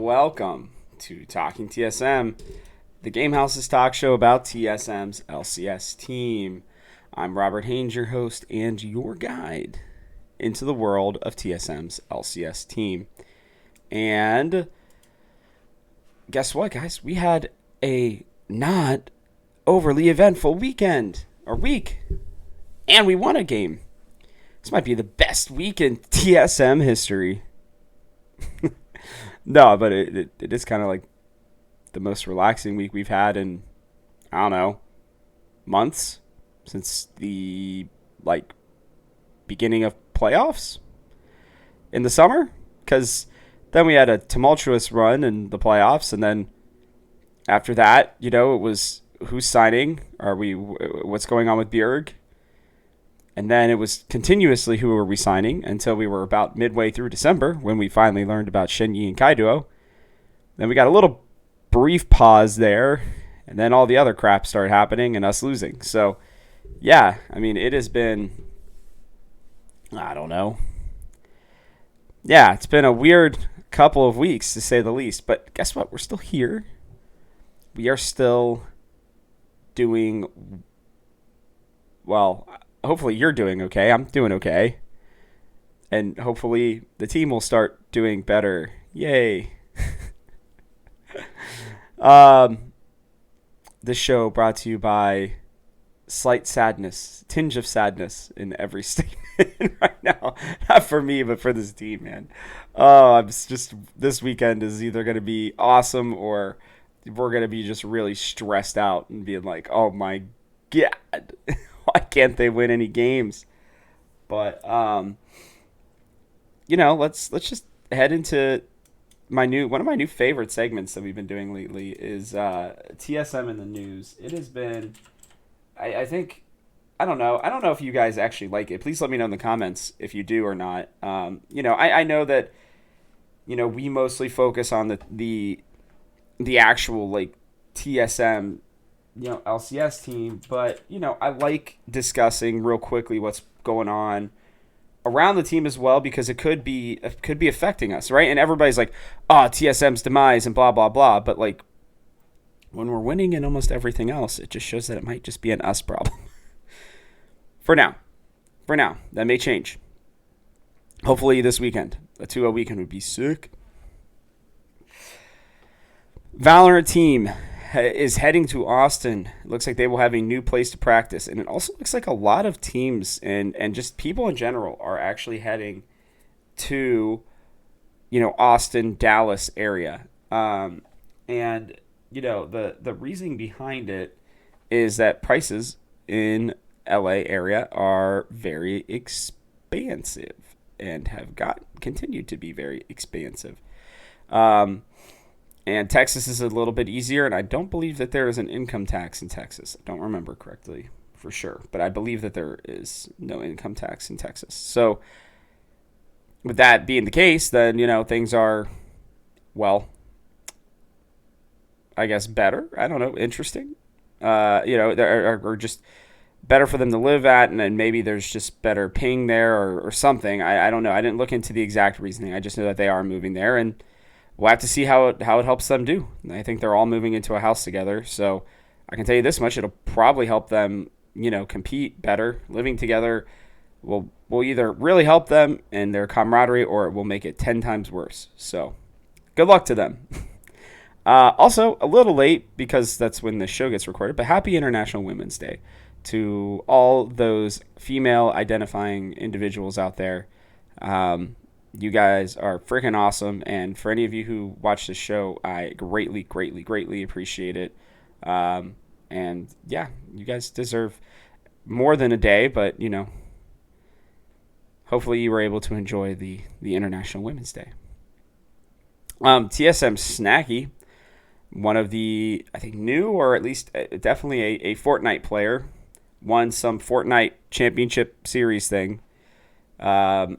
welcome to Talking TSM, the Game House's talk show about TSM's LCS team. I'm Robert Haynes, your host and your guide into the world of TSM's LCS team. And guess what, guys? We had a not overly eventful week, and we won a game. This might be the best week in TSM history. No, but it is kind of like the most relaxing week we've had in, I don't know, months since the beginning of playoffs in the summer, because then we had a tumultuous run in the playoffs, and then after that, it was who's signing, what's going on with Bjerg, and then it was continuously who were we signing until we were about midway through December when we finally learned about Shenyi and Kaiduo. Then we got a little brief pause there, and then all the other crap started happening and us losing. So, yeah, I mean, it has been, I don't know. Yeah, it's been a weird couple of weeks, to say the least. But guess what? We're still here. We are still doing, well, hopefully you're doing okay. I'm doing okay. And hopefully the team will start doing better. Yay. This show brought to you by slight sadness, tinge of sadness in every statement right now. Not for me, but for this team, man. I'm just, this weekend is either going to be awesome or we're going to be just really stressed out and being like, oh my God, why can't they win any games? But, let's just head into one of my new favorite segments that we've been doing lately is TSM in the news. It has been, I think, I don't know if you guys actually like it. Please let me know in the comments if you do or not. I know that, we mostly focus on the actual TSM, LCS team, but I like discussing real quickly what's going on around the team as well, because it could be affecting us, right? And everybody's like, oh, TSM's demise and blah blah blah, but when we're winning in almost everything else, it just shows that it might just be an us problem. For now, that may change. Hopefully this weekend, a 2-0 weekend would be sick. Valorant team is heading to Austin. It looks like they will have a new place to practice. And it also looks like a lot of teams and just people in general are actually heading to, Austin, Dallas area. And, the reasoning behind it is that prices in LA area are very expansive and have continued to be very expansive. And Texas is a little bit easier, and I don't believe that there is an income tax in Texas. I don't remember correctly for sure, but I believe that there is no income tax in Texas. So with that being the case, then, things are, well, I guess better. I don't know, interesting. Or just better for them to live at, and then maybe there's just better ping there or something. I don't know. I didn't look into the exact reasoning. I just know that they are moving there, and we'll have to see how it helps them do. I think they're all moving into a house together, so I can tell you this much: it'll probably help them, compete better. Living together will either really help them and their camaraderie, or it will make it 10 times worse. So, good luck to them. Also, a little late because that's when the show gets recorded, but happy International Women's Day to all those female identifying individuals out there. You guys are freaking awesome, and for any of you who watch this show, I greatly, greatly, greatly appreciate it. And yeah, you guys deserve more than a day, but hopefully you were able to enjoy the International Women's Day. TSM Snacky, one of the, I think, new or at least definitely a Fortnite player, won some Fortnite Championship Series thing. I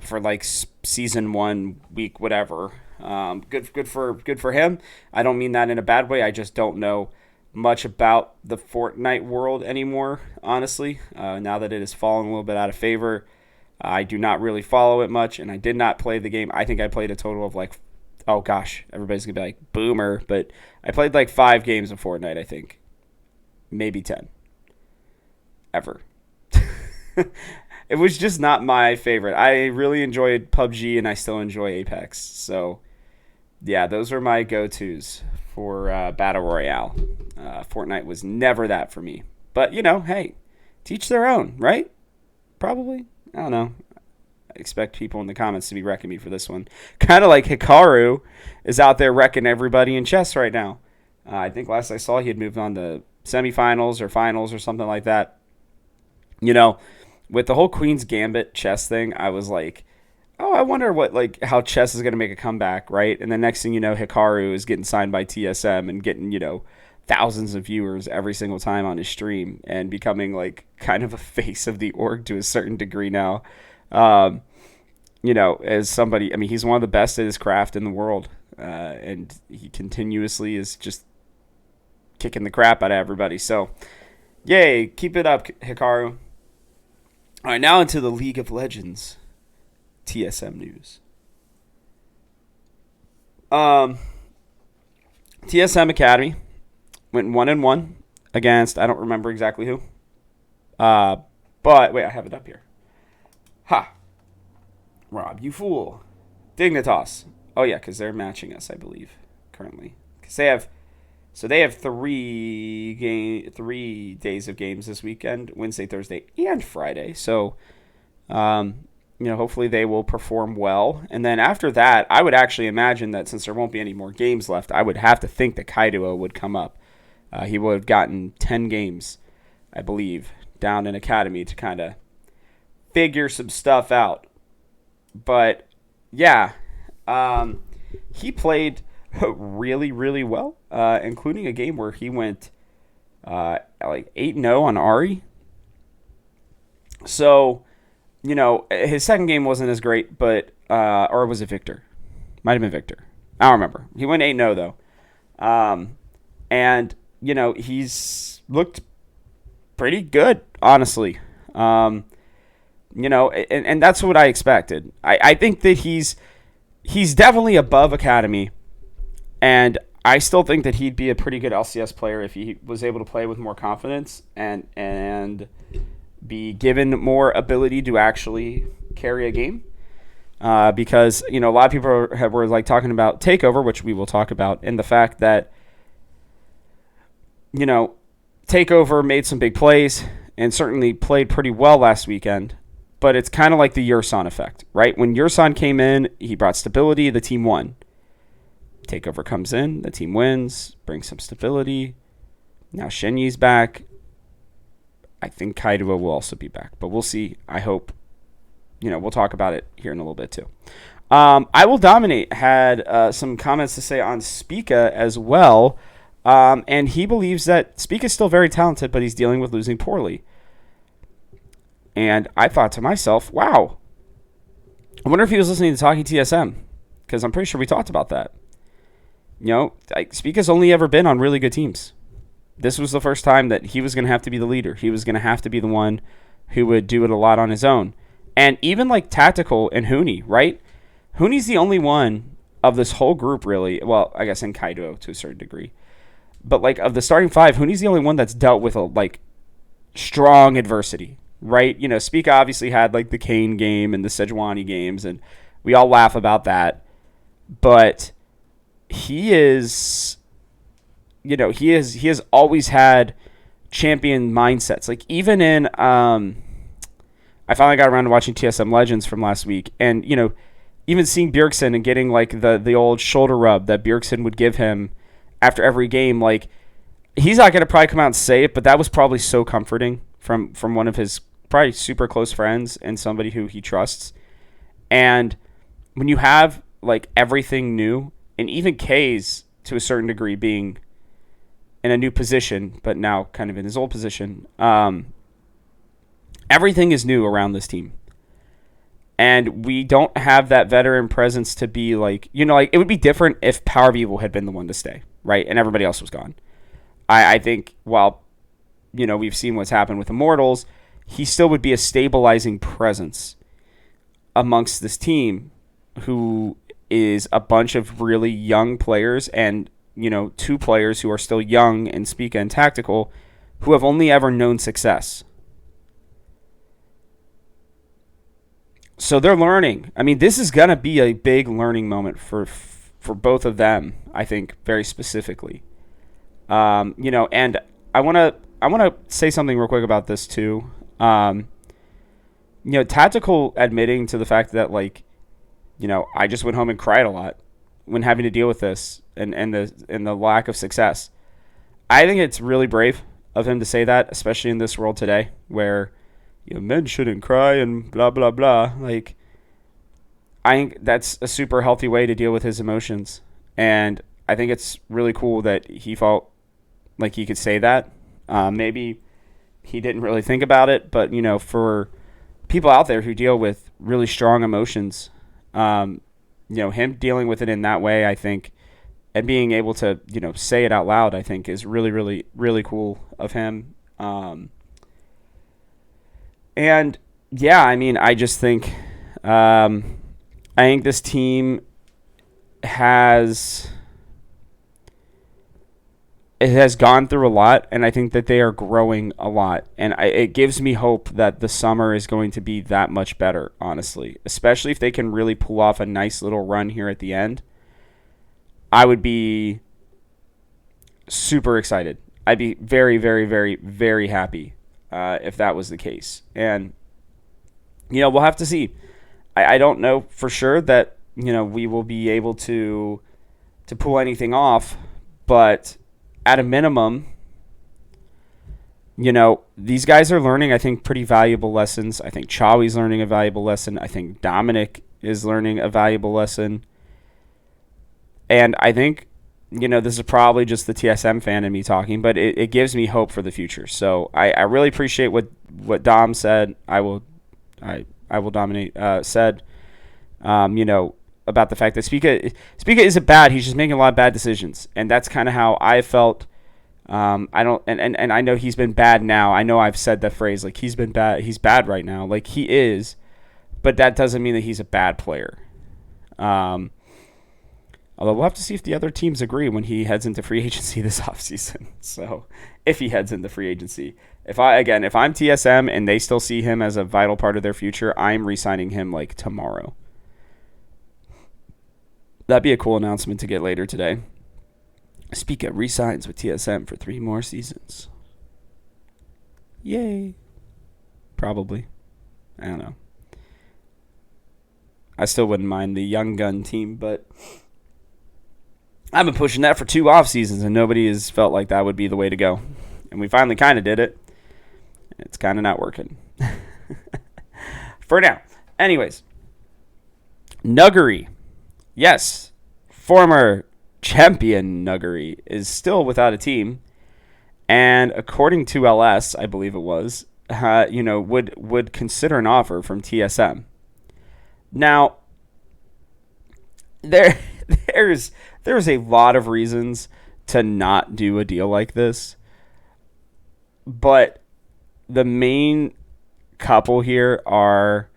for season 1 week whatever. Good for him. I don't mean that in a bad way. I just don't know much about the Fortnite world anymore, honestly. Now that it has fallen a little bit out of favor, I do not really follow it much, and I did not play the game. I think I played a total of like, oh gosh, everybody's going to be like, boomer, but I played like 5 games of Fortnite, I think. Maybe 10. Ever. It was just not my favorite. I really enjoyed PUBG, and I still enjoy Apex. So, yeah, those are my go-tos for Battle Royale. Fortnite was never that for me. But, hey, teach their own, right? Probably. I don't know. I expect people in the comments to be wrecking me for this one. Kind of like Hikaru is out there wrecking everybody in chess right now. I think last I saw he had moved on to semifinals or finals or something like that. With the whole Queen's Gambit chess thing, I was like, oh, I wonder how chess is going to make a comeback, right? And the next thing you know, Hikaru is getting signed by TSM and getting, thousands of viewers every single time on his stream and becoming like kind of a face of the org to a certain degree now. As somebody, I mean, he's one of the best at his craft in the world. And he continuously is just kicking the crap out of everybody. So, yay, keep it up, Hikaru. All right, now into the League of Legends TSM news. TSM Academy went 1-1 against, I don't remember exactly who. But wait, I have it up here. Ha. Rob, you fool. Dignitas. Oh yeah, because they're matching us, I believe, currently. Because they have 3 days of games this weekend, Wednesday, Thursday, and Friday. So, hopefully they will perform well. And then after that, I would actually imagine that since there won't be any more games left, I would have to think that Kaido would come up. He would have gotten 10 games, I believe, down in Academy to kind of figure some stuff out. But, yeah, he played really, really well, including a game where he went like 8-0 on Ari. So, his second game wasn't as great, but or was it Victor? Might have been Victor. I don't remember. He went 8-0 though, and he's looked pretty good, honestly. And that's what I expected. I think that he's definitely above Academy. And I still think that he'd be a pretty good LCS player if he was able to play with more confidence and be given more ability to actually carry a game. Because, a lot of people were like talking about Takeover, which we will talk about, and the fact that, Takeover made some big plays and certainly played pretty well last weekend. But it's kind of like the Yurson effect, right? When Yurson came in, he brought stability, the team won. Takeover comes in, the team wins, brings some stability. Now Shenyi's back. I think Kaido will also be back, but we'll see. I hope. We'll talk about it here in a little bit too. I Will Dominate had some comments to say on Spica as well, and he believes that Spica is still very talented, but he's dealing with losing poorly. And I thought to myself, wow, I wonder if he was listening to Talking TSM, because I'm pretty sure we talked about that. Spica's only ever been on really good teams. This was the first time that he was going to have to be the leader. He was going to have to be the one who would do it a lot on his own. And even like Tactical and Huni, right? Huni's the only one of this whole group, really. Well, I guess in Kaido to a certain degree. But like of the starting 5, Huni's the only one that's dealt with a strong adversity, right? Spica obviously had like the Kane game and the Sejuani games, and we all laugh about that. But he is, he has always had champion mindsets. Like even in, I finally got around to watching TSM Legends from last week, and even seeing Bjergsen and getting like the old shoulder rub that Bjergsen would give him after every game. Like he's not gonna probably come out and say it, but that was probably so comforting from one of his probably super close friends and somebody who he trusts. And when you have like everything new. And even K's, to a certain degree, being in a new position, but now kind of in his old position, everything is new around this team. And we don't have that veteran presence to be like, it would be different if Power of Evil had been the one to stay, right? And everybody else was gone. I think while, we've seen what's happened with Immortals, he still would be a stabilizing presence. amongst this team who is a bunch of really young players and, two players who are still young in Spica and Tactical who have only ever known success. So they're learning. I mean, this is going to be a big learning moment for both of them, I think, very specifically. And I want to say something real quick about this too. Tactical admitting to the fact that, like, I just went home and cried a lot when having to deal with this and the lack of success. I think it's really brave of him to say that, especially in this world today where men shouldn't cry and blah, blah, blah. Like, I think that's a super healthy way to deal with his emotions. And I think it's really cool that he felt like he could say that. Maybe he didn't really think about it, but, for people out there who deal with really strong emotions, him dealing with it in that way, I think, and being able to, say it out loud, I think is really, really, really cool of him. And yeah, I mean, I just think, I think this team has gone through a lot, and I think that they are growing a lot. And it gives me hope that the summer is going to be that much better, honestly, especially if they can really pull off a nice little run here at the end. I would be super excited. I'd be very, very, very, very happy if that was the case. And, we'll have to see. I don't know for sure that, we will be able to pull anything off, but at a minimum, these guys are learning, I think, pretty valuable lessons. I think Chawi's learning a valuable lesson. I think Dominic is learning a valuable lesson. And I think, this is probably just the TSM fan in me talking, but it gives me hope for the future. So I really appreciate what Dom said. I will dominate said, about the fact that Spica isn't bad. He's just making a lot of bad decisions, and that's kind of how I felt. I don't, and I know he's been bad now. I know I've said that phrase, like, he's been bad. He's bad right now, like he is, but that doesn't mean that he's a bad player. Although we'll have to see if the other teams agree when he heads into free agency this offseason. So if he heads into free agency, if I'm TSM and they still see him as a vital part of their future, I'm re-signing him like tomorrow. That'd be a cool announcement to get later today. Spica re-signs with TSM for 3 more seasons. Yay. Probably. I don't know. I still wouldn't mind the young gun team, but I've been pushing that for 2 off seasons, and nobody has felt like that would be the way to go. And we finally kind of did it. It's kind of not working. For now. Anyways. Nuggery. Yes. Former champion Nuggery is still without a team. And according to LS, I believe it was, would consider an offer from TSM. Now, there's a lot of reasons to not do a deal like this, but the main couple here are,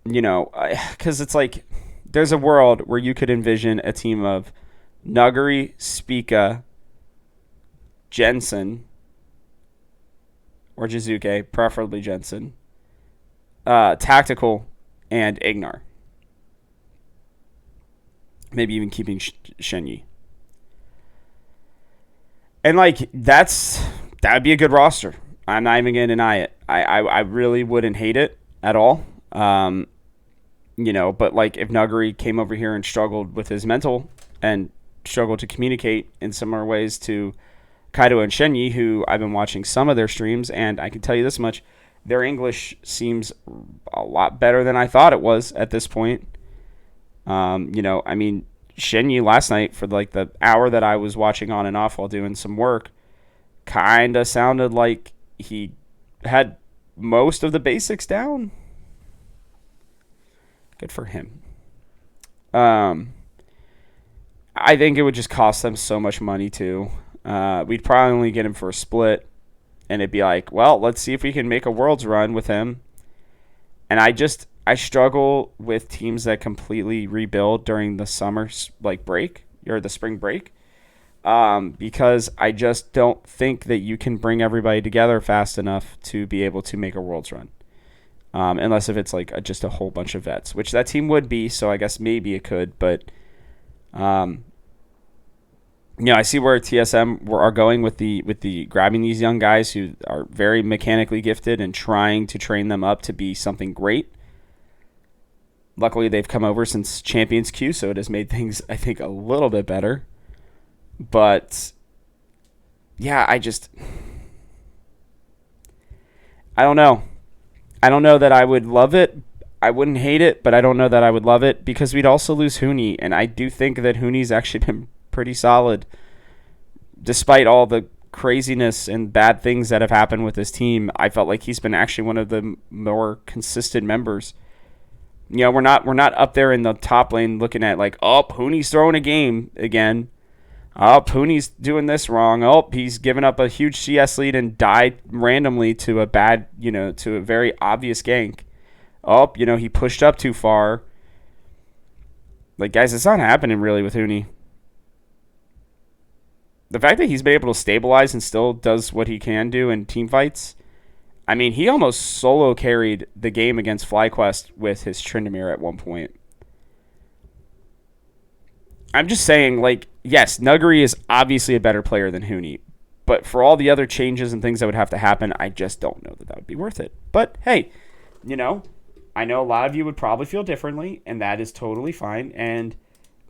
because it's like there's a world where you could envision a team of Nuggery, Spica, Jensen, or Jizuke, preferably Jensen, Tactical, and Ignar. Maybe even keeping Shenyi. And, like, that would be a good roster. I'm not even going to deny it. I really wouldn't hate it at all. But, like, if Nuggery came over here and struggled with his mental and struggled to communicate in similar ways to Kaido and Shenyi, who I've been watching some of their streams, and I can tell you this much, their English seems a lot better than I thought it was at this point. Shenyi last night, for like the hour that I was watching on and off while doing some work, kind of sounded like he had most of the basics down. Good for him. I think it would just cost them so much money too. We'd probably only get him for a split, and it'd be like, well, let's see if we can make a Worlds run with him. And I I struggle with teams that completely rebuild during the summer like break or the spring break, because I just don't think that you can bring everybody together fast enough to be able to make a Worlds run. Unless if it's like just a whole bunch of vets, which that team would be. So I guess maybe it could, but um, I see where TSM are going with the grabbing these young guys who are very mechanically gifted and trying to train them up to be something great. Luckily, they've come over since Champions Queue, so it has made things, I think, a little bit better. But yeah, I don't know. I don't know that I would love it. I wouldn't hate it, but I don't know that I would love it because we'd also lose Hooney, and I do think that Hooney's actually been pretty solid despite all the craziness and bad things that have happened with his team. I felt like he's been actually one of the more consistent members. We're not up there in the top lane looking at like, oh, Hooney's throwing a game again. Oh, Pooney's doing this wrong. Oh, he's given up a huge CS lead and died randomly to to a very obvious gank. Oh, he pushed up too far. Like, guys, it's not happening really with Hooney. The fact that he's been able to stabilize and still does what he can do in team fights. I mean, he almost solo carried the game against FlyQuest with his Tryndamere at one point. I'm just saying, like, yes, Nuggery is obviously a better player than Hooney. But for all the other changes and things that would have to happen, I just don't know that would be worth it. But, hey, I know a lot of you would probably feel differently, and that is totally fine. And,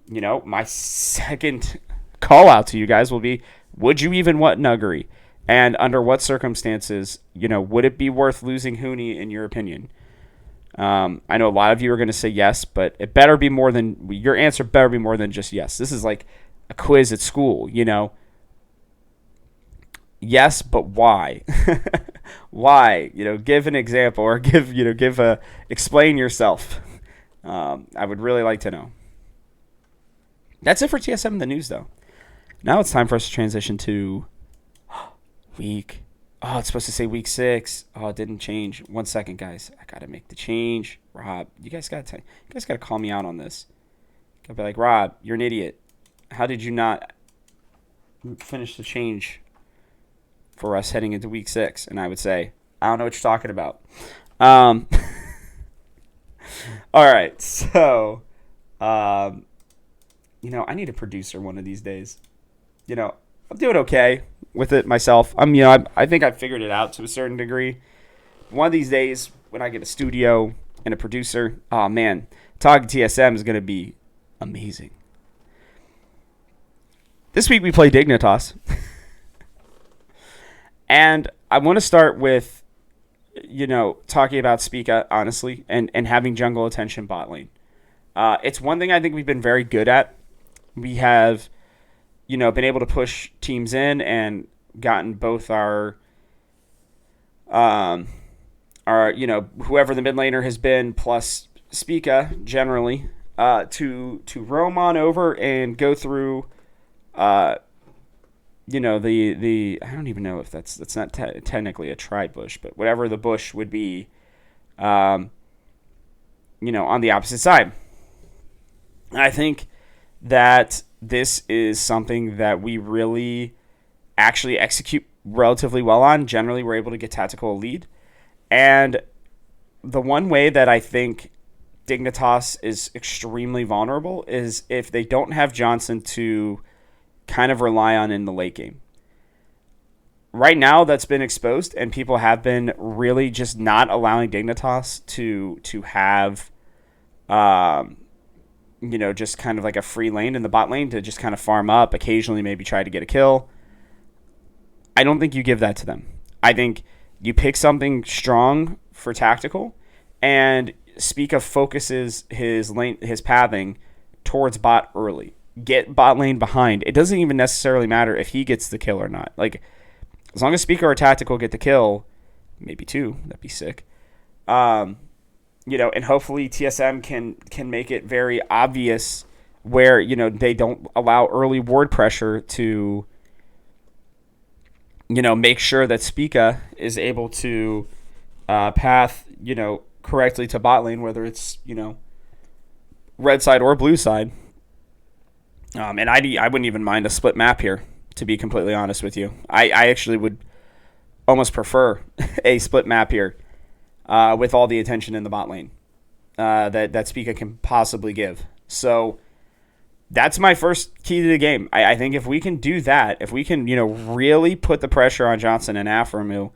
my second call out to you guys will be, would you even want Nuggery? And under what circumstances, would it be worth losing Hooney in your opinion? I know a lot of you are going to say yes, but it better be more than your answer. Better be more than just yes. This is like a quiz at school, Yes, but why? Why? Give an example or explain yourself. I would really like to know. That's it for TSM in the news, though. Now it's time for us to transition to week. Oh, it's supposed to say week 6. Oh, it didn't change. 1 second, guys. I gotta make the change. Rob, you guys gotta call me out on this. Gotta be like, Rob, you're an idiot. How did you not finish the change for us heading into week 6? And I would say, I don't know what you're talking about. All right, so, I need a producer one of these days. I'm doing okay with it myself. I think I've figured it out to a certain degree. One of these days, when I get a studio and a producer, oh man, talking TSM is going to be amazing. This week we play Dignitas. And I want to start with, talking about Spica, honestly, and having jungle attention bot lane. It's one thing I think we've been very good at. We have been able to push teams in and gotten both our whoever the mid laner has been plus Spica generally to roam on over and go through the I don't even know if that's not technically a tri bush, but whatever the bush would be on the opposite side. I think that this is something that we really actually execute relatively well on. Generally, we're able to get tactical lead. And the one way that I think Dignitas is extremely vulnerable is if they don't have Johnson to kind of rely on in the late game. Right now, that's been exposed, and people have been really just not allowing Dignitas to have just kind of like a free lane in the bot lane to just kind of farm up, occasionally maybe try to get a kill. I don't think you give that to them. I think you pick something strong for tactical, and Spica focuses his pathing towards bot early. Get bot lane behind. It doesn't even necessarily matter if he gets the kill or not. Like, as long as Spica or tactical get the kill, maybe 2, that'd be sick. And hopefully TSM can make it very obvious where, they don't allow early ward pressure to, make sure that Spica is able to path, correctly to bot lane, whether it's, red side or blue side. And I wouldn't even mind a split map here, to be completely honest with you. I actually would almost prefer a split map here with all the attention in the bot lane that Spica can possibly give. So that's my first key to the game. I think if we can do that, if we can, really put the pressure on Johnson and Aframu,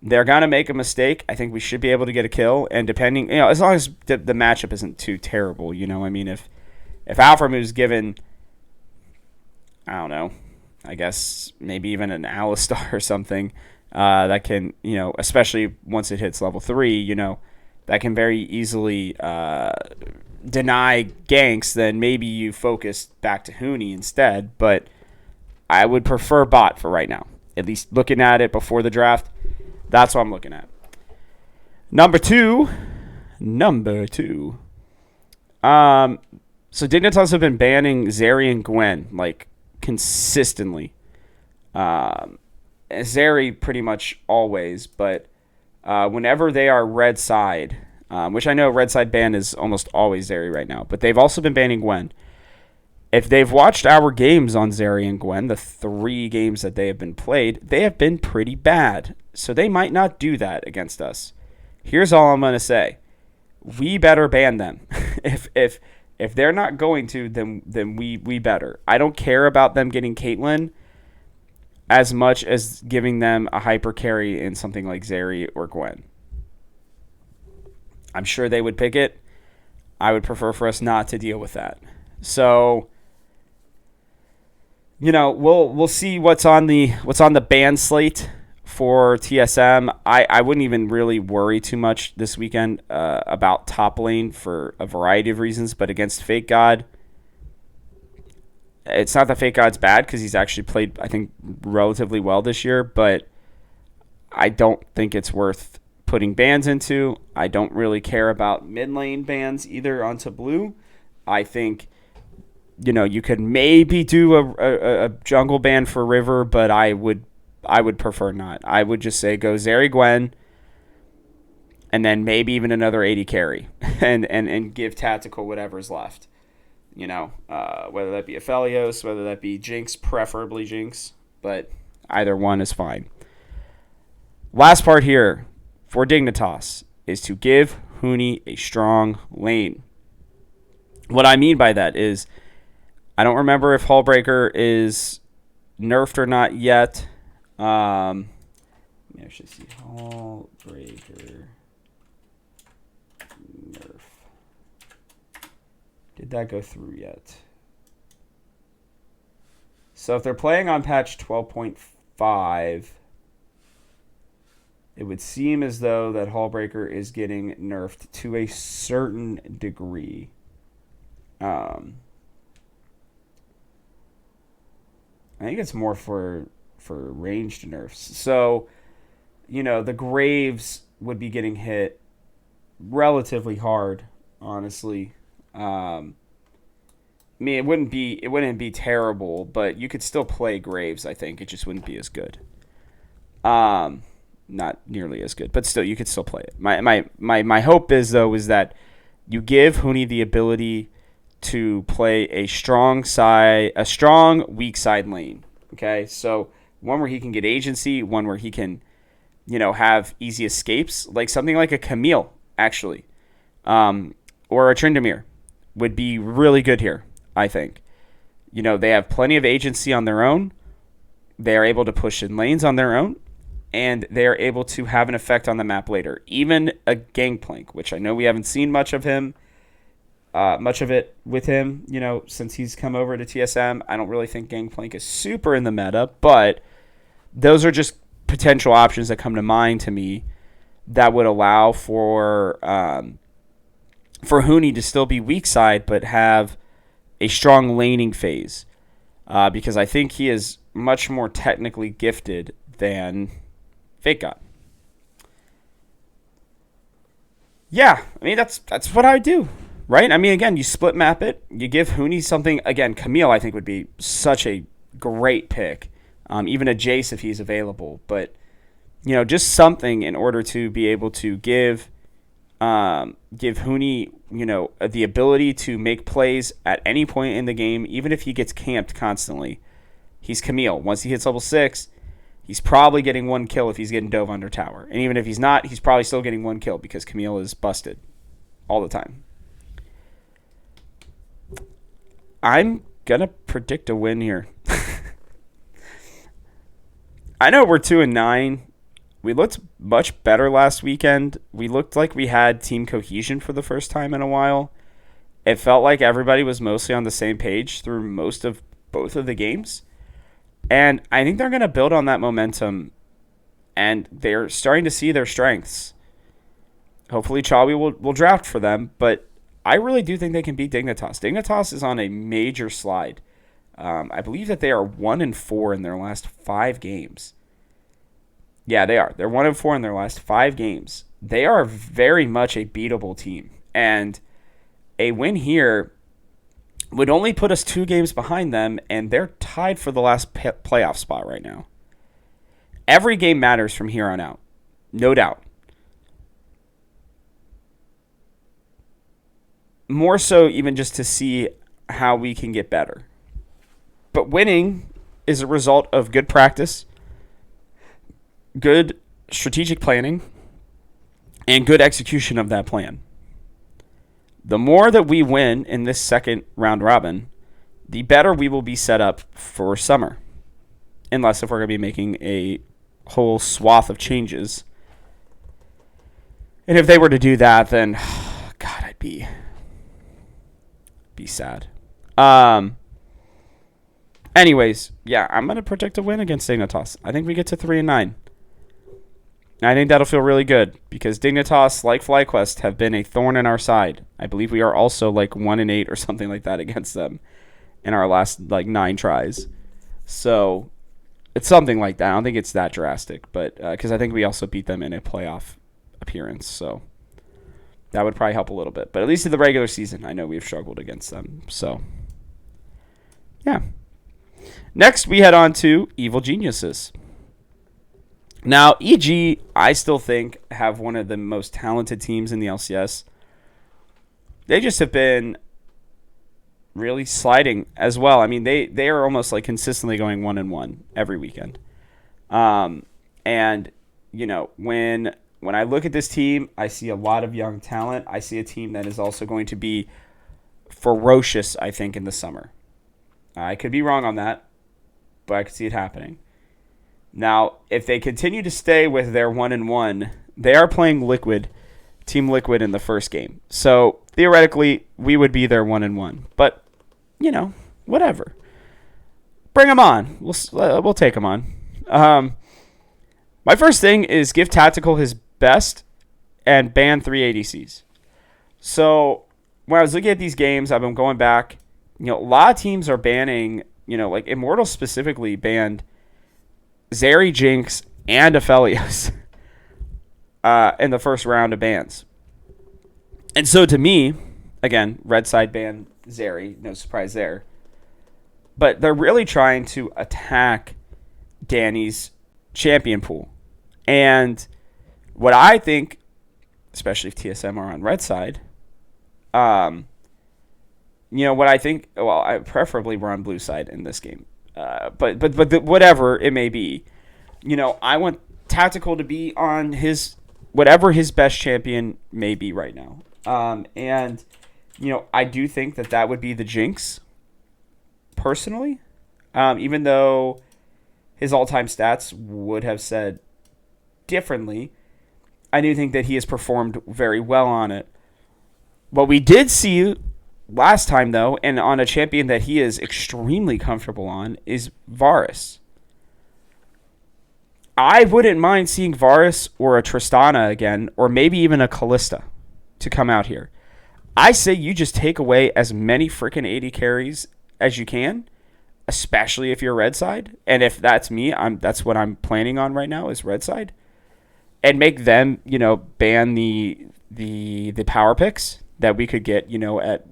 they're going to make a mistake. I think we should be able to get a kill. And depending, as long as the matchup isn't too terrible, I mean, if Aframu's given, I don't know, I guess maybe even an Alistar or something that can, especially once it hits level 3, that can very easily deny ganks, then maybe you focus back to Huni instead. But I would prefer bot for right now. At least looking at it before the draft, that's what I'm looking at. Number two. So Dignitas have been banning Zeri and Gwen, like, consistently. Zeri pretty much always, but whenever they are red side, which I know red side ban is almost always Zeri right now, but they've also been banning Gwen. If they've watched our games on Zeri and Gwen, the 3 games that they have been played, they have been pretty bad. So they might not do that against us. Here's all I'm going to say. We better ban them. If they're not going to, then we better. I don't care about them getting Caitlyn as much as giving them a hyper carry in something like Zeri or Gwen. I'm sure they would pick it. I would prefer for us not to deal with that. So, we'll see what's on the ban slate for TSM. I wouldn't even really worry too much this weekend about top lane for a variety of reasons, but against Fake God, it's not that Fake God's bad because he's actually played, I think, relatively well this year, but I don't think it's worth putting bans into. I don't really care about mid lane bans either onto blue. I think, you could maybe do a jungle ban for River, but I would prefer not. I would just say go Zeri Gwen, and then maybe even another 80 carry, and give tactical whatever's left. Whether that be Aphelios, whether that be Jinx, preferably Jinx, but either one is fine. Last part here for Dignitas is to give Huni a strong lane. What I mean by that is, I don't remember if Hullbreaker is nerfed or not yet. Let me actually see. Hullbreaker nerf. Did that go through yet? So if they're playing on patch 12.5, it would seem as though that Hullbreaker is getting nerfed to a certain degree. I think it's more for ranged nerfs. So, the Graves would be getting hit relatively hard, honestly. I mean, it wouldn't be terrible, but you could still play Graves, I think. It just wouldn't be as good. Not nearly as good, but still, you could still play it. My hope is that you give Huni the ability to play a strong weak side lane. Okay, so one where he can get agency, one where he can, have easy escapes, like something like a Camille, actually, or a Tryndamere would be really good here, I think. They have plenty of agency on their own. They are able to push in lanes on their own, and they are able to have an effect on the map later. Even a Gangplank, which I know we haven't seen much of it with him, since he's come over to TSM. I don't really think Gangplank is super in the meta, but those are just potential options that come to mind to me that would allow for Huni to still be weak side, but have a strong laning phase, because I think he is much more technically gifted than Fake God. Yeah, I mean, that's what I would do, right? I mean, again, you split map it. You give Huni something. Again, Camille, I think, would be such a great pick. Even a Jace if he's available. But, just something in order to be able to give Give Hooney, the ability to make plays at any point in the game, even if he gets camped constantly. He's Camille. Once he hits level 6, he's probably getting 1 kill if he's getting dove under tower. And even if he's not, he's probably still getting 1 kill because Camille is busted all the time. I'm going to predict a win here. I know we're 2-9. We looked much better last weekend. We looked like we had team cohesion for the first time in a while. It felt like everybody was mostly on the same page through most of both of the games. And I think they're going to build on that momentum, and they're starting to see their strengths. Hopefully Chawi will draft for them, but I really do think they can beat Dignitas. Dignitas is on a major slide. I believe that they are 1-4 in their last 5 games. Yeah, they are. They're 1-4 in their last 5 games. They are very much a beatable team. And a win here would only put us 2 games behind them, and they're tied for the last playoff spot right now. Every game matters from here on out. No doubt. More so even just to see how we can get better. But winning is a result of good practice, good strategic planning, and good execution of that plan. The more that we win in this second round robin, the better we will be set up for summer. Unless if we're going to be making a whole swath of changes. And if they were to do that, then, God, I'd be sad. Anyways, yeah, I'm going to predict a win against Dignitas. I think we get to 3-9. And I think that'll feel really good because Dignitas, like FlyQuest, have been a thorn in our side. I believe we are also like 1-8 or something like that against them in our last 9 tries. So it's something like that. I don't think it's that drastic, but because I think we also beat them in a playoff appearance. So that would probably help a little bit. But at least in the regular season, I know we've struggled against them. So, yeah. Next, we head on to Evil Geniuses. Now, EG, I still think, have one of the most talented teams in the LCS. They just have been really sliding as well. I mean, they are almost like consistently going 1-1 every weekend. And, when I look at this team, I see a lot of young talent. I see a team that is also going to be ferocious, I think, in the summer. I could be wrong on that, but I could see it happening. Now, if they continue to stay with their 1-1, they are playing Liquid, Team Liquid in the first game. So, theoretically, we would be their 1-1. But, whatever. Bring them on. We'll take them on. My first thing is give Tactical his best and ban 3 ADCs. So, when I was looking at these games, I've been going back. A lot of teams are banning, like Immortal specifically banned Zeri, Jinx, and Aphelios in the first round of bans. And so to me, again, red side banned Zeri, no surprise there. But they're really trying to attack Danny's champion pool. And what I think, especially if TSM are on red side, what I think, I preferably we're on blue side in this game. But whatever it may be, I want Tactical to be on whatever his best champion may be right now. And I do think that would be the Jinx, personally. Even though his all-time stats would have said differently, I do think that he has performed very well on it. What we did see last time, though, and on a champion that he is extremely comfortable on, is Varus. I wouldn't mind seeing Varus or a Tristana again, or maybe even a Callista to come out here. I say you just take away as many freaking AD carries as you can, especially if you're red side. And if that's me, that's what I'm planning on right now is red side. And make them, ban the power picks that we could get, at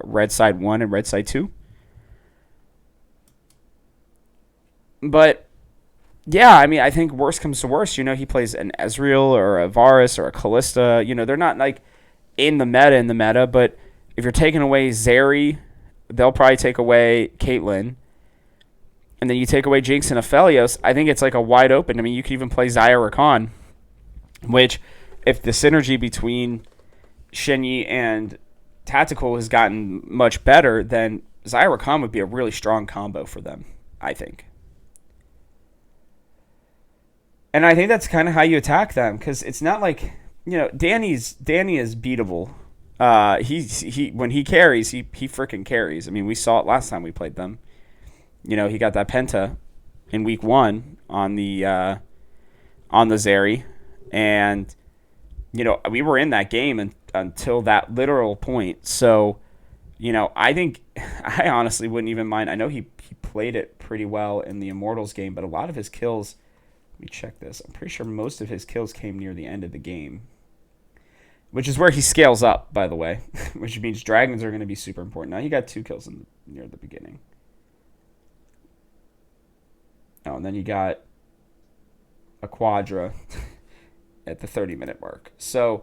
red side 1 and red side 2. But Yeah, I mean, I think worst comes to worst, he plays an Ezreal or a Varus or a Callista. They're not like in the meta, but if you're taking away Zeri, they'll probably take away Caitlyn. And then you take away Jinx and Aphelios, I think it's like a wide open. I mean, you could even play Xayah or Khan, which, if the synergy between Shenyi and Tactical has gotten much better, then Xayah or Khan would be a really strong combo for them, I think. And I think that's kind of how you attack them, because it's not like, Danny is beatable. He when he carries, he freaking carries. I mean, we saw it last time we played them. He got that penta in week 1 on the Zeri, and we were in that game until that literal point. So, I think I honestly wouldn't even mind. I know he played it pretty well in the Immortals game, but a lot of his kills. Let me check this. I'm pretty sure most of his kills came near the end of the game, which is where he scales up, by the way, which means dragons are going to be super important. Now he got 2 kills near the beginning. Oh, and then you got a Quadra at the 30-minute mark. So,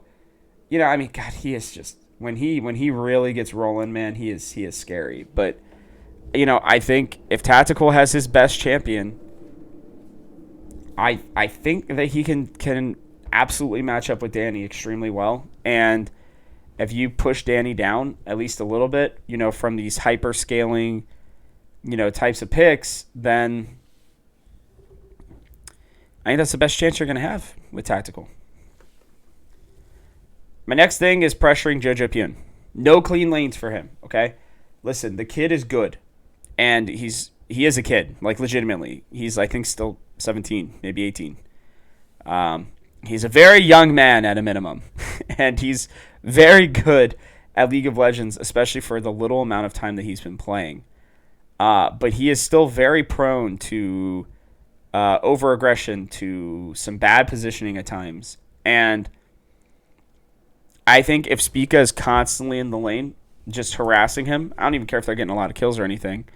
I mean, God, he is just when he really gets rolling, man, he is scary. But I think if Tactical has his best champion, I think that he can absolutely match up with Danny extremely well. And if you push Danny down at least a little bit, from these hyper scaling, types of picks, then I think that's the best chance you're going to have with Tactical. My next thing is pressuring Jojo Pyun. No clean lanes for him, okay? Listen, the kid is good. And he is a kid, like legitimately. He's, I think, still 17, maybe 18. He's a very young man at a minimum. And he's very good at League of Legends, especially for the little amount of time that he's been playing. But he is still very prone to over-aggression, to some bad positioning at times. And I think if Spica is constantly in the lane, just harassing him, I don't even care if they're getting a lot of kills or anything.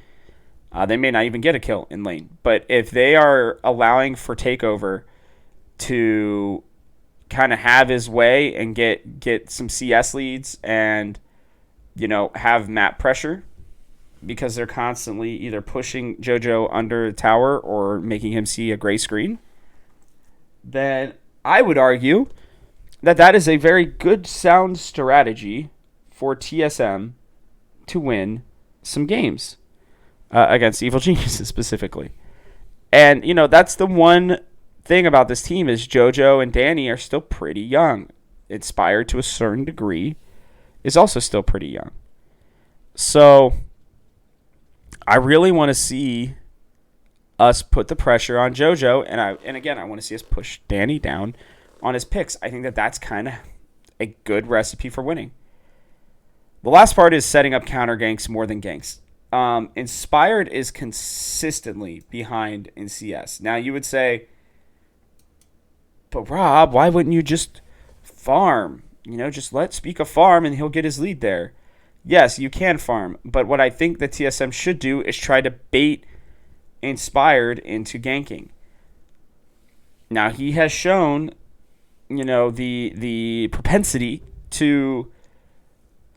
They may not even get a kill in lane. But if they are allowing for Takeover to kind of have his way and get some CS leads and, have map pressure, because they're constantly either pushing JoJo under the tower or making him see a gray screen, then I would argue that is a very good, sound strategy for TSM to win some games against Evil Geniuses specifically. And, that's the one thing about this team is JoJo and Danny are still pretty young. Inspired to a certain degree is also still pretty young. So I really want to see us put the pressure on JoJo, and again, I want to see us push Danny down on his picks. I think that's kind of a good recipe for winning. The last part is setting up counter ganks more than ganks. Inspired is consistently behind in CS. Now you would say, but Rob, why wouldn't you just farm? Just let Spica farm and he'll get his lead there. Yes, you can farm, but what I think the TSM should do is try to bait Inspired into ganking. Now, he has shown, the propensity to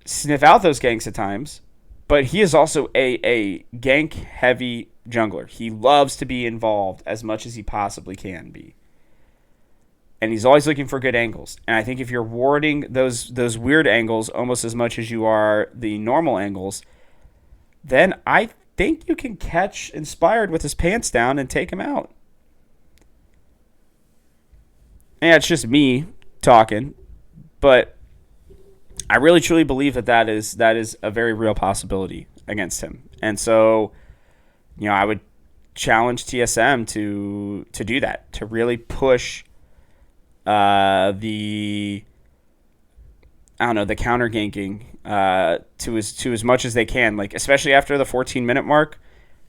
sniff out those ganks at times, but he is also a gank-heavy jungler. He loves to be involved as much as he possibly can be. And he's always looking for good angles. And I think if you're warding those weird angles almost as much as you are the normal angles, then I think you can catch Inspired with his pants down and take him out. And it's just me talking, but I really truly believe that is a very real possibility against him. And so, I would challenge TSM to do that, to really push the counter ganking to as much as they can, like especially after the 14-minute mark.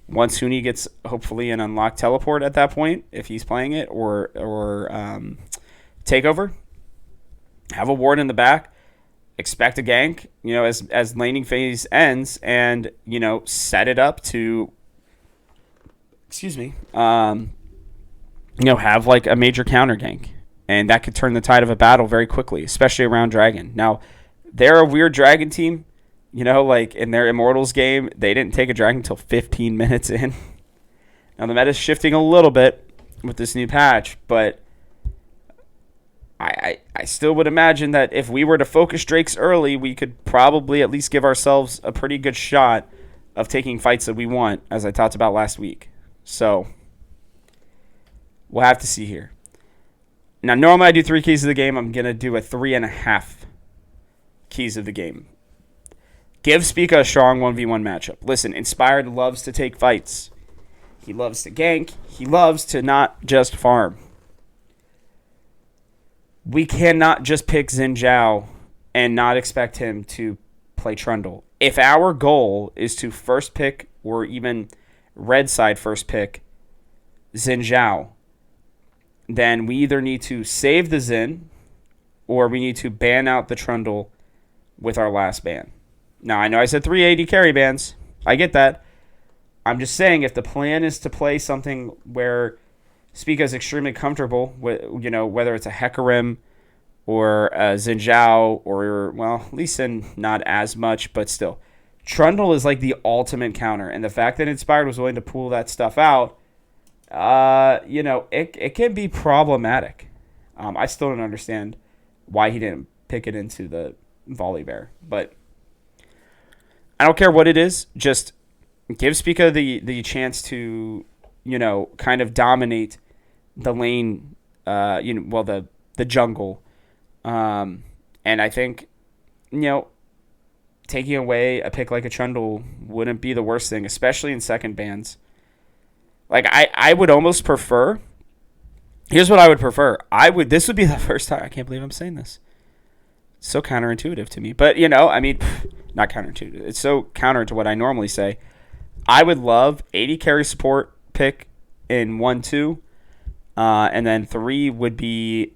Once Huni gets hopefully an unlocked teleport at that point, if he's playing it, or takeover, have a ward in the back, expect a gank, as laning phase ends, and set it up to have like a major counter gank. And that could turn the tide of a battle very quickly, especially around Dragon. Now, they're a weird Dragon team. Like in their Immortals game, they didn't take a Dragon until 15 minutes in. Now, the meta's shifting a little bit with this new patch, but I still would imagine that if we were to focus Drakes early, we could probably at least give ourselves a pretty good shot of taking fights that we want, as I talked about last week. So, we'll have to see here. Now, normally I do 3 keys of the game. I'm going to do a 3.5 keys of the game. Give Spica a strong 1v1 matchup. Listen, Inspired loves to take fights. He loves to gank. He loves to not just farm. We cannot just pick Xin Zhao and not expect him to play Trundle. If our goal is to first pick or even red side first pick Xin Zhao, then we either need to save the Xin or we need to ban out the Trundle with our last ban. Now, I know I said 380 carry bans. I get that. I'm just saying if the plan is to play something where Spica is extremely comfortable with, whether it's a Hecarim or a Xin Zhao or, well, Lee Sin not as much, but still. Trundle is like the ultimate counter, and the fact that Inspired was willing to pull that stuff out, it can be problematic. I still don't understand why he didn't pick it into the Volley Bear, but I don't care what it is. Just give Spica the chance to, kind of dominate the lane, the jungle. And I think, taking away a pick like a Trundle wouldn't be the worst thing, especially in second bans. Like, I would almost prefer. Here's what I would prefer. This would be the first time. I can't believe I'm saying this. It's so counterintuitive to me. But, not counterintuitive. It's so counter to what I normally say. I would love 80 carry support pick in 1-2. And then 3 would be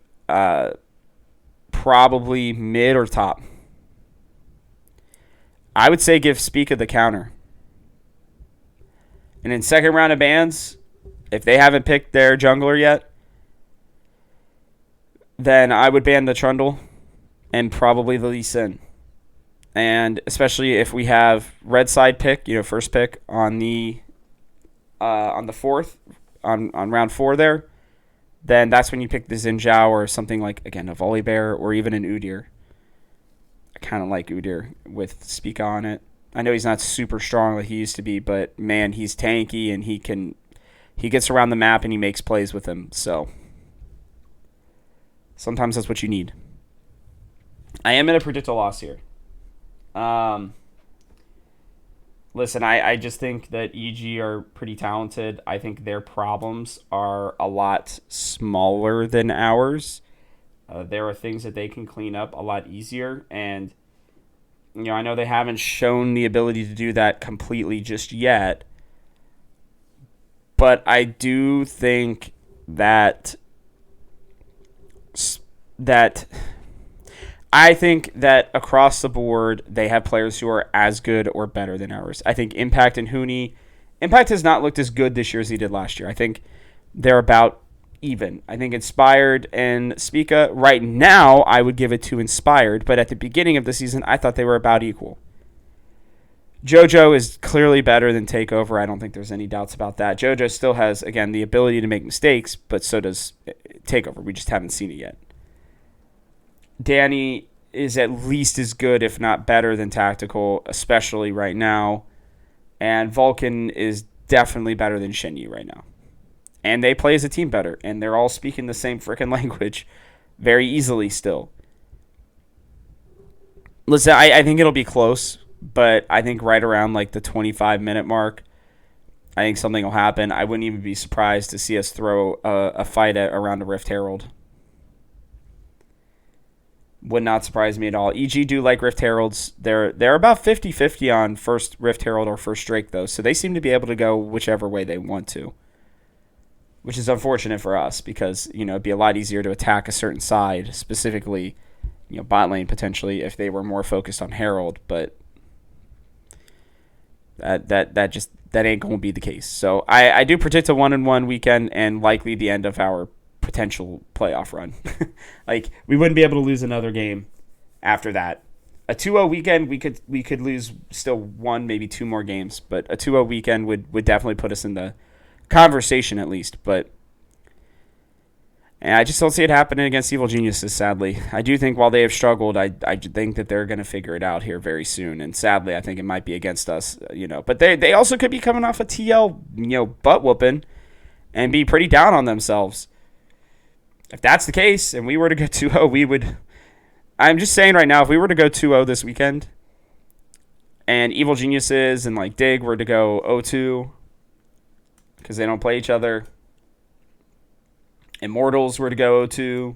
probably mid or top. I would say give Spica the counter. And in second round of bans, if they haven't picked their jungler yet, then I would ban the Trundle and probably the Lee Sin. And especially if we have red side pick, first pick on the fourth, on round 4 there, then that's when you pick the Xin Zhao or something like, again, a Volley Bear or even an Udyr. I kind of like Udyr with Spica on it. I know he's not super strong like he used to be, but man, he's tanky and he gets around the map and he makes plays with him. So sometimes that's what you need. I am going to predict a loss here. Listen, I just think that EG are pretty talented. I think their problems are a lot smaller than ours. There are things that they can clean up a lot easier, and I know they haven't shown the ability to do that completely just yet, but I do think that across the board, they have players who are as good or better than ours. I think Impact and Huni. Impact has not looked as good this year as he did last year. I think they're about even. I think Inspired and Spica, right now, I would give it to Inspired, but at the beginning of the season, I thought they were about equal. JoJo is clearly better than Takeover. I don't think there's any doubts about that. JoJo still has, again, the ability to make mistakes, but so does Takeover. We just haven't seen it yet. Danny is at least as good, if not better, than Tactical, especially right now. And Vulcan is definitely better than Shenyi right now. And they play as a team better, and they're all speaking the same freaking language very easily still. Listen, I think it'll be close, but I think right around like the 25-minute mark, I think something will happen. I wouldn't even be surprised to see us throw a fight around a Rift Herald. Would not surprise me at all. EG do like Rift Heralds. They're about 50-50 on first Rift Herald or first Drake, though, so they seem to be able to go whichever way they want to, which is unfortunate for us because, it'd be a lot easier to attack a certain side, specifically, bot lane potentially, if they were more focused on Herald, but that just that ain't going to be the case. So I do predict a 1-1 weekend and likely the end of our potential playoff run. Like, we wouldn't be able to lose another game after that. A 2-0 weekend, we could lose still one, maybe two more games, but a 2-0 weekend would definitely put us in the conversation at least. But and I just don't see it happening against Evil Geniuses, sadly. I do think while they have struggled, I think that they're going to figure it out here very soon. And sadly, I think it might be against us, But they also could be coming off a TL, butt whooping and be pretty down on themselves. If that's the case, and we were to go 2-0, we would... I'm just saying right now, if we were to go 2-0 this weekend, and Evil Geniuses and, like, Dig were to go 0-2, because they don't play each other... Immortals were to go 0-2.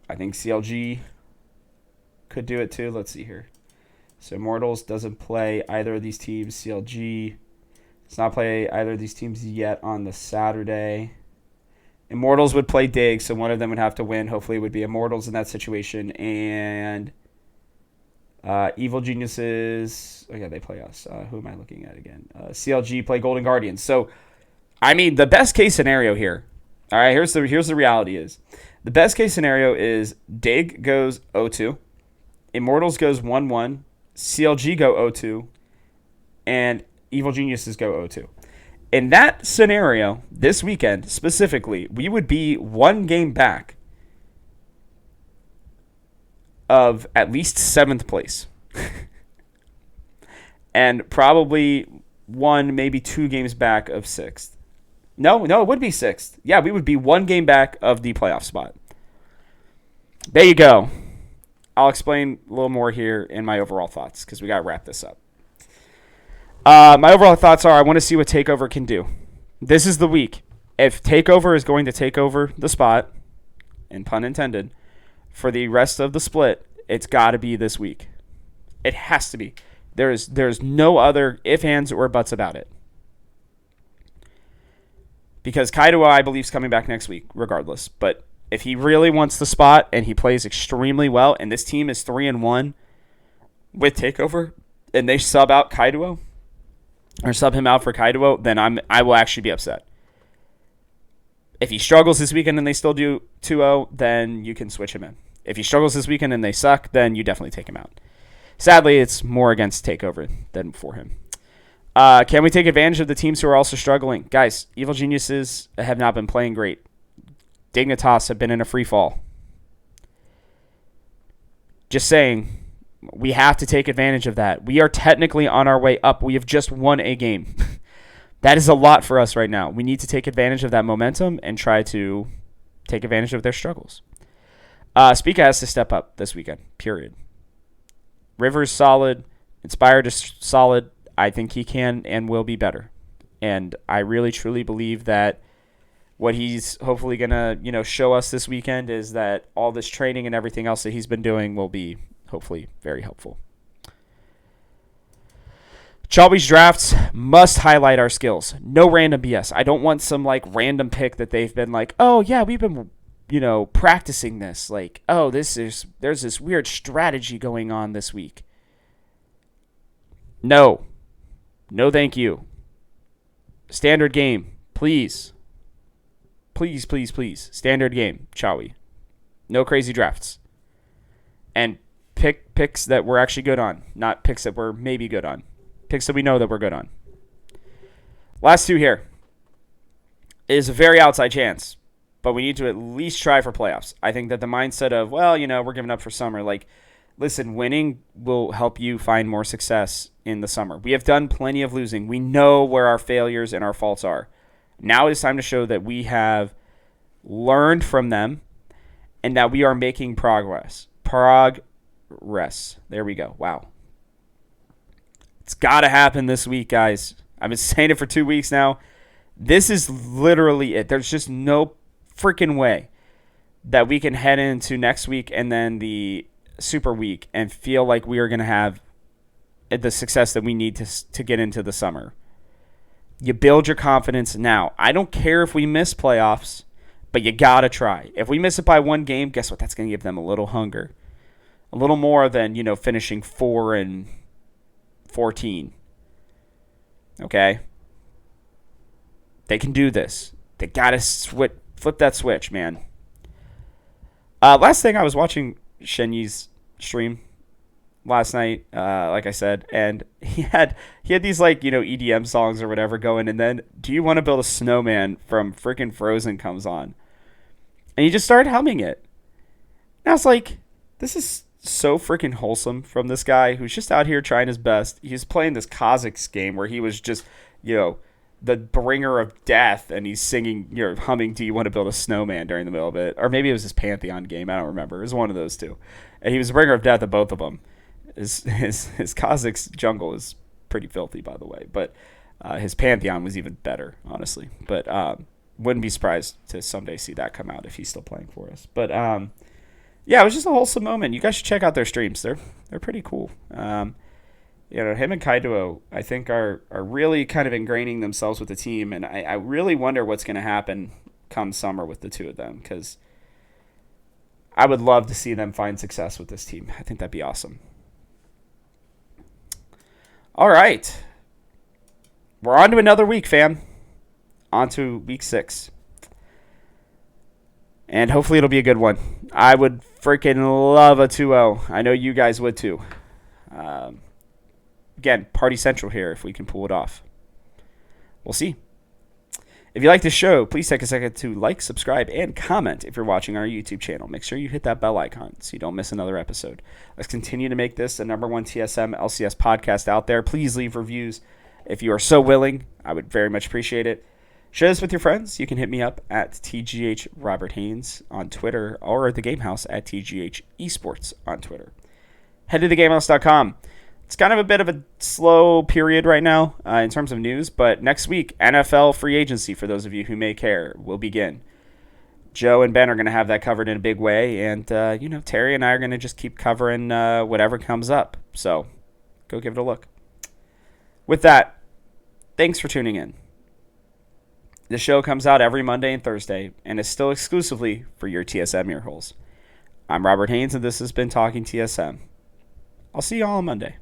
I think CLG could do it too. Let's see here. So Immortals doesn't play either of these teams. CLG does not play either of these teams yet on the Saturday. Immortals would play Dig, so one of them would have to win. Hopefully it would be Immortals in that situation. And Evil Geniuses, oh yeah, they play us. Who am I looking at again? CLG play Golden Guardians. So I mean, the best case scenario here, all right, here's the reality is. The best case scenario is Dig goes 0-2, Immortals goes 1-1, CLG go 0-2, and Evil Geniuses go 0-2. In that scenario, this weekend specifically, we would be one game back of at least 7th place. And probably one, maybe 2 games back of 6th. No, it would be 6th. Yeah, we would be one game back of the playoff spot. There you go. I'll explain a little more here in my overall thoughts because we got to wrap this up. My overall thoughts are I want to see what TakeOver can do. This is the week. If TakeOver is going to take over the spot, and pun intended, for the rest of the split, it's got to be this week. It has to be. There's no other ifs, ands, or buts about it. Because Kaidoa, I believe, is coming back next week, regardless. But if he really wants the spot and he plays extremely well, and this team is 3-1 with TakeOver, and they sub out Kaidoa, or sub him out for Kaidoa, then I will actually be upset. If he struggles this weekend and they still do 2-0, then you can switch him in. If he struggles this weekend and they suck, then you definitely take him out. Sadly, it's more against TakeOver than for him. Can we take advantage of the teams who are also struggling? Guys, Evil Geniuses have not been playing great. Dignitas have been in a free fall. Just saying, we have to take advantage of that. We are technically on our way up. We have just won a game. That is a lot for us right now. We need to take advantage of that momentum and try to take advantage of their struggles. Spica has to step up this weekend, period. River's solid. Inspired is solid. I think he can and will be better. And I really, truly believe that what he's hopefully going to, show us this weekend is that all this training and everything else that he's been doing will be hopefully very helpful. Chalby's drafts must highlight our skills. No random BS. I don't want some random pick that they've been like, oh yeah, we've been practicing this. Like, oh, there's this weird strategy going on this week. No, thank you. Standard game, please. Please. Standard game, Chawi. No crazy drafts. And pick picks that we're actually good on, not picks that we're maybe good on. Picks that we know that we're good on. Last two here is a very outside chance, but we need to at least try for playoffs. I think that the mindset of, we're giving up for summer. Listen, winning will help you find more success in the summer. We have done plenty of losing. We know where our failures and our faults are. Now it is time to show that we have learned from them and that we are making progress. There we go. Wow. It's got to happen this week, guys. I've been saying it for 2 weeks now. This is literally it. There's just no freaking way that we can head into next week and then the Super Week and feel like we are going to have the success that we need to get into the summer. You build your confidence now. I don't care if we miss playoffs, but you got to try. If we miss it by one game, guess what? That's going to give them a little hunger. A little more than, finishing 4-14. Okay? They can do this. They got to flip that switch, man. Last thing, I was watching Shenyi's stream last night, like I said, and he had these like EDM songs or whatever going, and then "Do You Want to Build a Snowman" from freaking Frozen comes on, and he just started humming it. And I was like, this is so freaking wholesome from this guy who's just out here trying his best. He's playing this Kazakhs game where he was just the bringer of death, and he's singing, humming "Do You Want to Build a Snowman" during the middle of it, or maybe it was his Pantheon game. I don't remember. It was one of those two, and he was the bringer of death at both of them. His Kazakhs jungle is pretty filthy, by the way, but his Pantheon was even better, honestly. But wouldn't be surprised to someday see that come out if he's still playing for us. But yeah, it was just a wholesome moment. You guys should check out their streams. They're pretty cool. Him and Kaido, I think, are really kind of ingraining themselves with the team, and I really wonder what's going to happen come summer with the two of them, because I would love to see them find success with this team. I think that'd be awesome. All right. We're on to another week, fam. On to week 6. And hopefully it'll be a good one. I would freaking love a 2-0. I know you guys would too. Again, Party Central here if we can pull it off. We'll see. If you like this show, please take a second to like, subscribe, and comment if you're watching our YouTube channel. Make sure you hit that bell icon so you don't miss another episode. Let's continue to make this the #1 TSM LCS podcast out there. Please leave reviews if you are so willing. I would very much appreciate it. Share this with your friends. You can hit me up at TGH Robert Haynes on Twitter, or at the Gamehouse at TGH Esports on Twitter. Head to thegamehouse.com. It's kind of a bit of a slow period right now in terms of news, but next week, NFL free agency, for those of you who may care, will begin. Joe and Ben are going to have that covered in a big way, and Terry and I are going to just keep covering whatever comes up. So go give it a look. With that, thanks for tuning in. The show comes out every Monday and Thursday, and is still exclusively for your TSM earholes. I'm Robert Haynes, and this has been Talking TSM. I'll see you all on Monday.